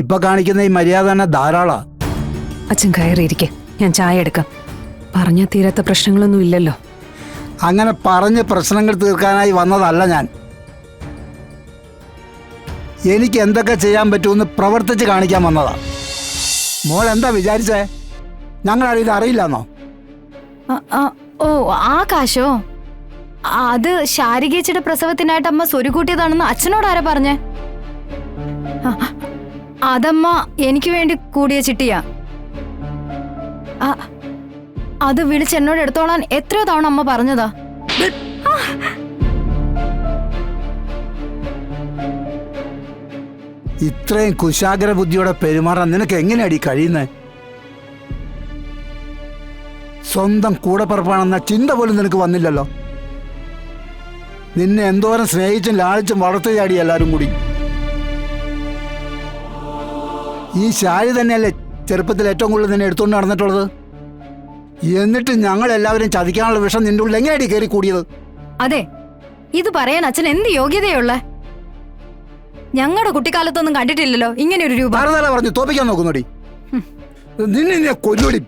ഇപ്പൊ കാണിക്കുന്ന ഈ മര്യാദ തന്നെ ധാരാളാ. അച്ഛൻ കയറിയിരിക്കെ, ഞാൻ ചായ എടുക്കാം. പറഞ്ഞാൽ തീരാത്ത പ്രശ്നങ്ങളൊന്നും ഇല്ലല്ലോ. അങ്ങനെ പറഞ്ഞ് പ്രശ്നങ്ങൾ തീർക്കാനായി വന്നതല്ല ഞാൻ. എനിക്ക് എന്തൊക്കെ ചെയ്യാൻ പറ്റുമെന്ന് പ്രവർത്തിച്ച് കാണിക്കാൻ വന്നതാ. മോൾ എന്താ വിചാരിച്ചേ? ഞങ്ങളാരും ഇത് അറിയില്ലെന്നോ? ഓ, ആ കാശോ? അത് ശാരികേച്ചിയുടെ പ്രസവത്തിനായിട്ട് അമ്മ സ്വരുകൂട്ടിയതാണെന്ന് അച്ഛനോട് ആരാ പറഞ്ഞേ? അതമ്മ എനിക്ക് വേണ്ടി കൂടിയ ചിട്ടിയാ. അത് വിളിച്ച് എന്നോട് എടുത്തോളാൻ എത്രയോ തവണ അമ്മ പറഞ്ഞതാ. ഇത്രയും കുശാഗ്ര ബുദ്ധിയോടെ പെരുമാറാൻ നിനക്ക് എങ്ങനെയാടി കഴിയുന്നേ? സ്വന്തം കൂടപ്പിറപ്പാണെന്ന ചിന്ത പോലും നിനക്ക് വന്നില്ലല്ലോ. നിന്നെ എന്തോരം സ്നേഹിച്ചും ലാളിച്ചും വളർത്തുകയാടി എല്ലാവരും കൂടി. ഈ ശാരി തന്നെയല്ലേ ചെറുപ്പത്തിൽ ഏറ്റവും കൂടുതൽ നിന്നെ എടുത്തുകൊണ്ട് നടന്നിട്ടുള്ളത്. എന്നിട്ട് ഞങ്ങൾ എല്ലാവരും ചതിക്കാനുള്ള വിഷം നിന്റെ ഉള്ളിൽ എങ്ങനെയാടി കയറി കൂടിയത്? അതെ, ഇത് പറയാൻ അച്ഛൻ എന്ത് യോഗ്യതയുള്ള? ഞങ്ങളുടെ കുട്ടിക്കാലത്തൊന്നും കണ്ടിട്ടില്ലല്ലോ ഇങ്ങനെ ഒരു രൂപ. പറഞ്ഞു തോപ്പിക്കാൻ നോക്കുന്നോടി. നിന്നെ കൊല്ലുടി.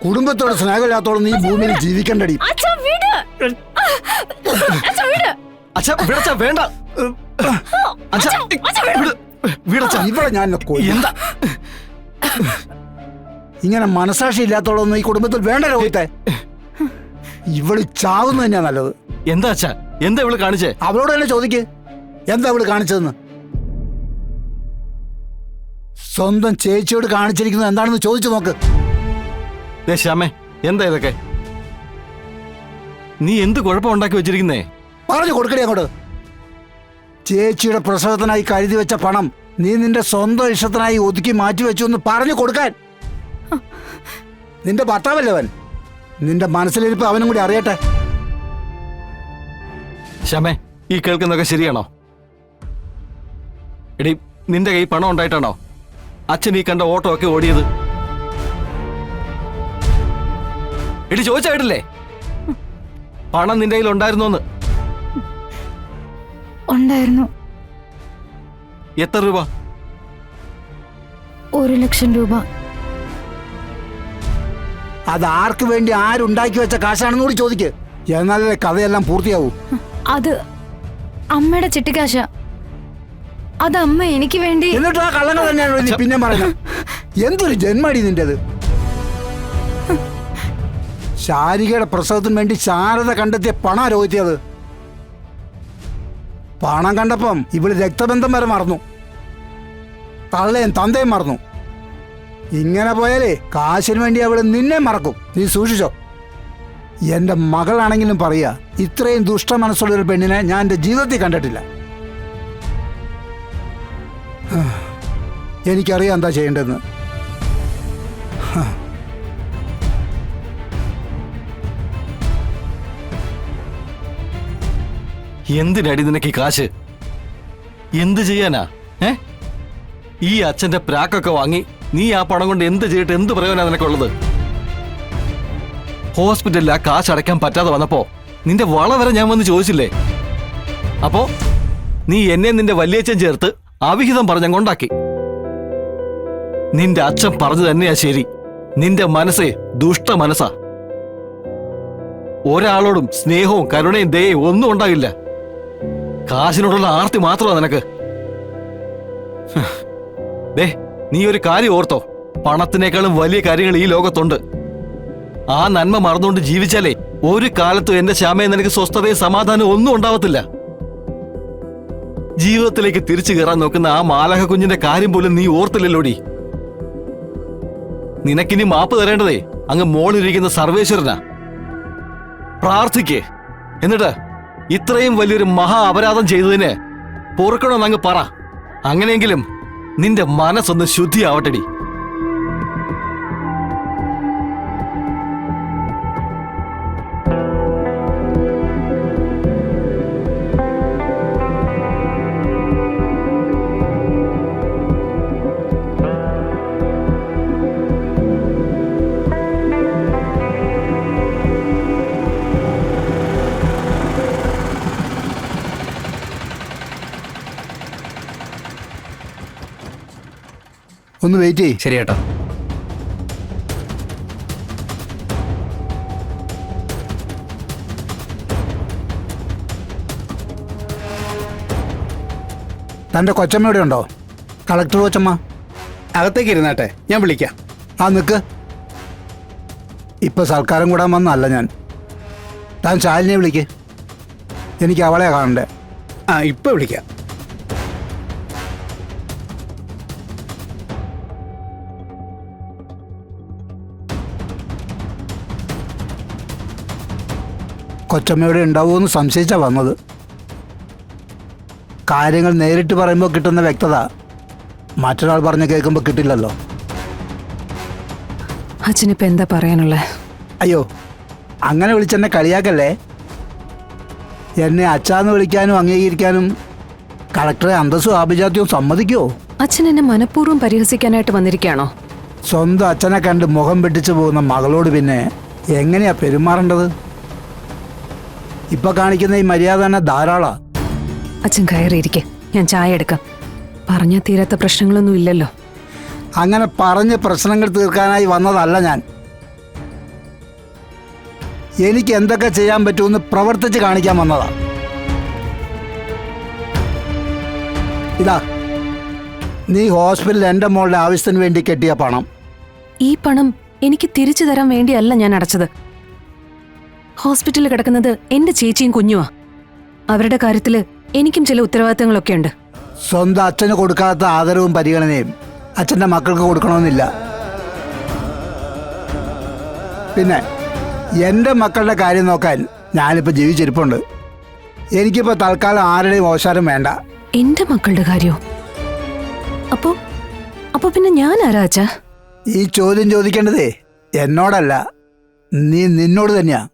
കുടുംബത്തോട് സ്നേഹമില്ലാത്തോളം നീ ഭൂമിയിൽ ജീവിക്കണ്ടടി. ഇവിടെ ഞാൻ ഇങ്ങനെ മനസാക്ഷി ഇല്ലാത്തോളം ഈ കുടുംബത്തിൽ വേണ്ട രോഹിത്തെ. ഇവള് ചാവുന്ന തന്നെയാ നല്ലത്. എന്താ അച്ഛാ, എന്താ ഇവള് കാണിച്ചേ? അവളോട് തന്നെ ചോദിക്ക്, എന്താ ഇവള് കാണിച്ചതെന്ന്. സ്വന്തം ചേച്ചിയോട് കാണിച്ചിരിക്കുന്നത് എന്താണെന്ന് ചോദിച്ചു നോക്ക്. ശ്യാമേ, എന്താ ഇതൊക്കെ? നീ എന്ത് കുഴപ്പം ഉണ്ടാക്കി വെച്ചിരിക്കുന്നേ? പറഞ്ഞു കൊടുക്കണേ അങ്ങോട്ട്. ചേച്ചിയുടെ പ്രസവത്തിനായി കരുതി വെച്ച പണം നീ നിന്റെ സ്വന്തം ഇഷ്ടത്തിനായി ഒതുക്കി മാറ്റി വെച്ചു എന്ന് പറഞ്ഞു കൊടുക്കാൻ. നിന്റെ ഭർത്താവല്ലവൻ. നിന്റെ മനസ്സിലിരിപ്പ് അവനും കൂടി അറിയട്ടെ. ശ്യാമേ, ഈ കേൾക്കുന്നതൊക്കെ ശരിയാണോ? എടി, നിന്റെ കൈ പണം ഉണ്ടായിട്ടാണോ അച്ഛൻ ഈ കണ്ട ഓട്ടോ ഒക്കെ ഓടിയത്? എടി, ചോദിച്ചായിട്ടില്ലേ പണം നിന്റെ കയ്യിൽ ഉണ്ടായിരുന്നോന്ന്? ഉണ്ടായിരുന്നു. എത്ര രൂപ? 1,00,000 രൂപ. അത് ആർക്ക് വേണ്ടി ആരുണ്ടാക്കി വെച്ച കാശാണെന്ന് കൂടി ചോദിക്ക്. എന്നാലേ കഥയെല്ലാം പൂർത്തിയാവൂ. അത് അമ്മയുടെ ചിട്ടിക്കാശ. അത് അമ്മ എനിക്ക് വേണ്ടി. എന്നിട്ട് ആ കള്ളങ്ങൾ തന്നെയാണോ നീ പിന്നെ പറയുന്നത്? എന്തൊരു ജന്മടി നിന്റേത്. ശാരികയുടെ പ്രസവത്തിന് വേണ്ടി ശാരദ കണ്ടെത്തിയ പണം രോഹിച്ചത്. പണം കണ്ടപ്പം ഇവള് രക്തബന്ധം വരെ മറന്നു. തള്ളയും തന്തയും മറന്നു. ഇങ്ങനെ പോയാലേ കാശിന് വേണ്ടി അവള് നിന്നെ മറക്കും. നീ സൂക്ഷിച്ചോ. എന്റെ മകളാണെങ്കിലും പറയാ, ഇത്രയും ദുഷ്ട മനസ്സുള്ളൊരു പെണ്ണിനെ ഞാൻ എന്റെ ജീവിതത്തിൽ കണ്ടിട്ടില്ല. എനിക്കറിയാം എന്താ ചെയ്യേണ്ടതെന്ന്. എന്തിനടി നിനക്ക് ഈ കാശ്? എന്ത് ചെയ്യാനാ? ഈ അച്ഛന്റെ പ്രാക്കൊക്കെ വാങ്ങി നീ ആ പണം കൊണ്ട് എന്ത് ചെയ്തിട്ട് എന്ത് പ്രയോജന നിനക്കുള്ളത്? ഹോസ്പിറ്റലിൽ ആ കാശ് അടയ്ക്കാൻ പറ്റാതെ വന്നപ്പോ നിന്റെ വള വരെ ഞാൻ വന്ന് ചോദിച്ചില്ലേ? അപ്പോ നീ എന്നെ നിന്റെ വല്യച്ഛൻ ചേർത്ത് അവിഹിതം പറഞ്ഞ കൊണ്ടാക്കി. നിന്റെ അച്ഛൻ പറഞ്ഞു തന്നെയാ ശരി. നിന്റെ മനസ്സേ ദുഷ്ട മനസ്സാ. ഒരാളോടും സ്നേഹവും കരുണയും ദയയും ഒന്നും ഉണ്ടാകില്ല. കാശിനോടുള്ള ആർത്തി മാത്രമാ നിനക്ക്. ദേ, നീ ഒരു കാര്യം ഓർത്തോ, പണത്തിനേക്കാളും വലിയ കാര്യങ്ങൾ ഈ ലോകത്തുണ്ട്. ആ നന്മ മറന്നുകൊണ്ട് ജീവിച്ചാലേ ഒരു കാലത്തും എന്റെ ശ്യാമയെ നിനക്ക് സ്വസ്ഥതയും സമാധാനവും ഒന്നും ഉണ്ടാവത്തില്ല. ജീവിതത്തിലേക്ക് തിരിച്ചു കയറാൻ നോക്കുന്ന ആ മാലഹ കുഞ്ഞിന്റെ കാര്യം പോലും നീ ഓർത്തില്ലല്ലോടി. നിനക്കിനി മാപ്പ് തരേണ്ടതേ അങ്ങ് മോളിരിക്കുന്ന സർവേശ്വരനാ. പ്രാർത്ഥിക്കേ. എന്നിട്ട് ഇത്രയും വലിയൊരു മഹാ അപരാധം ചെയ്തതിന് പൊറുക്കണമെന്ന് അങ്ങ് പറ. അങ്ങനെയെങ്കിലും നിന്റെ മനസ്സൊന്ന് ശുദ്ധിയാവട്ടെടി. ഒന്ന് വെയിറ്റ് ചെയ്യ്. ശരി ഏട്ടാ. തൻ്റെ കൊച്ചമ്മ ഇവിടെ ഉണ്ടോ? കളക്ടർ കൊച്ചമ്മ. അകത്തേക്ക് ഇരുന്നാട്ടെ, ഞാൻ വിളിക്കാം. ആ നിൽക്ക്. ഇപ്പൊ സൽക്കാരം കൂടാൻ വന്നല്ല ഞാൻ. താൻ ശാലിനെ വിളിക്ക്. എനിക്ക് അവളെ കാണണ്ടേ. ആ, ഇപ്പൊ വിളിക്കാം. കൊച്ചമ്മയുടെ ഉണ്ടാവുമെന്ന് സംശയിച്ചാ വന്നത്. കാര്യങ്ങൾ നേരിട്ട് പറയുമ്പോൾ കിട്ടുന്ന വ്യക്തത മറ്റൊരാൾ പറഞ്ഞ് കേൾക്കുമ്പോൾ കിട്ടില്ലല്ലോ. അച്ഛനിപ്പോ എന്താ പറയാനുള്ളത്? അയ്യോ, അങ്ങനെ വിളിച്ചെന്നെ കളിയാക്കല്ലേ. എന്നെ അച്ഛാന്ന് വിളിക്കാനും അംഗീകരിക്കാനും കളക്ടറെ അന്തസ്സും ആഭിജാത്യവും സമ്മതിക്കുമോ? അച്ഛൻ എന്നെ മനഃപൂർവ്വം പരിഹസിക്കാനായിട്ട് വന്നിരിക്കുകയാണോ? സ്വന്തം അച്ഛനെ കണ്ട് മുഖം വെട്ടിച്ചു പോകുന്ന മകളോട് പിന്നെ എങ്ങനെയാ പെരുമാറേണ്ടത്? ഇപ്പൊ കാണിക്കുന്ന ഈ മര്യാദ തന്നെ ധാരാളാ. അച്ഛൻ കയറിയിരിക്കെ, ഞാൻ ചായ എടുക്കാം. പറഞ്ഞാൽ തീരാത്ത പ്രശ്നങ്ങളൊന്നും ഇല്ലല്ലോ. അങ്ങനെ പറഞ്ഞ് പ്രശ്നങ്ങൾ തീർക്കാനായി വന്നതല്ല ഞാൻ. എനിക്ക് എന്തൊക്കെ ചെയ്യാൻ പറ്റുമെന്ന് പ്രവർത്തിച്ച് കാണിക്കാൻ വന്നതാ. ഇതാ, നീ ഹോസ്പിറ്റലിൽ എൻ്റെ മോളുടെ ആവശ്യത്തിന് വേണ്ടി കെട്ടിയ പണം. ഈ പണം എനിക്ക് തിരിച്ചു തരാൻ വേണ്ടിയല്ല ഞാൻ അടച്ചത്. ഹോസ്പിറ്റലിൽ കിടക്കുന്നത് എന്റെ ചേച്ചിയും കുഞ്ഞുവാ. അവരുടെ കാര്യത്തില് എനിക്കും ചില ഉത്തരവാദിത്തങ്ങളൊക്കെ ഉണ്ട്. സ്വന്തം അച്ഛന് കൊടുക്കാത്ത ആദരവും പരിഗണനയും അച്ഛൻ്റെ മക്കൾക്ക് കൊടുക്കണമെന്നില്ല. പിന്നെ എൻ്റെ മക്കളുടെ കാര്യം നോക്കാൻ ഞാനിപ്പോൾ ജീവിച്ചിരിപ്പുണ്ട്. എനിക്കിപ്പോൾ തൽക്കാലം ആരുടെയും ഓശാരം വേണ്ട. എന്റെ മക്കളുടെ കാര്യോ? അപ്പോ പിന്നെ ഞാൻ ആരാ അച്ഛാ? ഈ ചോദ്യം ചോദിക്കേണ്ടതേ എന്നോടല്ല, നിന്നോട് തന്നെയാ.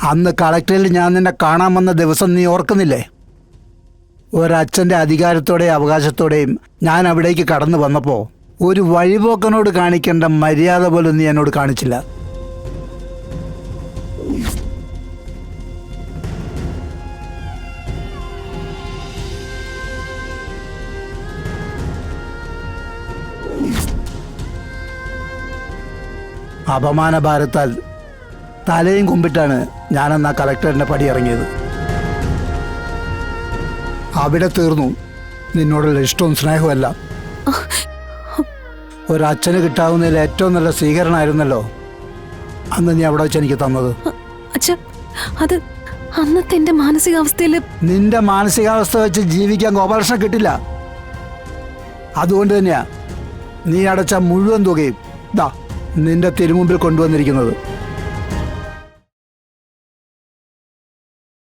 അന്ന് കളക്ടറിൽ ഞാൻ നിന്നെ കാണാൻ വന്ന ദിവസം നീ ഓർക്കുന്നില്ലേ? ഒരച്ഛൻ്റെ അധികാരത്തോടെയും അവകാശത്തോടെയും ഞാൻ അവിടേക്ക് കടന്നു വന്നപ്പോൾ ഒരു വഴിപോക്കനോട് കാണിക്കേണ്ട മര്യാദ പോലും നീ എന്നോട് കാണിച്ചില്ല. അപമാന ഭാരത്താൽ തലയും കുമ്പിട്ടാണ് ഞാനെന്നാ കളക്ടറിൻ്റെ പടി ഇറങ്ങിയത്. അവിടെ തീർന്നു നിന്നോടുള്ള ഇഷ്ടവും സ്നേഹവും എല്ലാം. ഒരച്ഛന് കിട്ടാവുന്നതിൽ ഏറ്റവും നല്ല സ്വീകരണമായിരുന്നല്ലോ അന്ന് നീ അവിടെ വെച്ച് എനിക്ക് തന്നത്. അച്ഛാ, അത് അന്നത്തെ എന്റെ മാനസികാവസ്ഥയില്. നിന്റെ മാനസികാവസ്ഥ വെച്ച് ജീവിക്കാൻ ഗോപാലകൃഷ്ണൻ കിട്ടില്ല. അതുകൊണ്ട് തന്നെയാ നീ അടച്ച മുഴുവൻ തുകയും ദാ നിന്റെ തിരുമുമ്പിൽ കൊണ്ടുവന്നിരിക്കുന്നത്.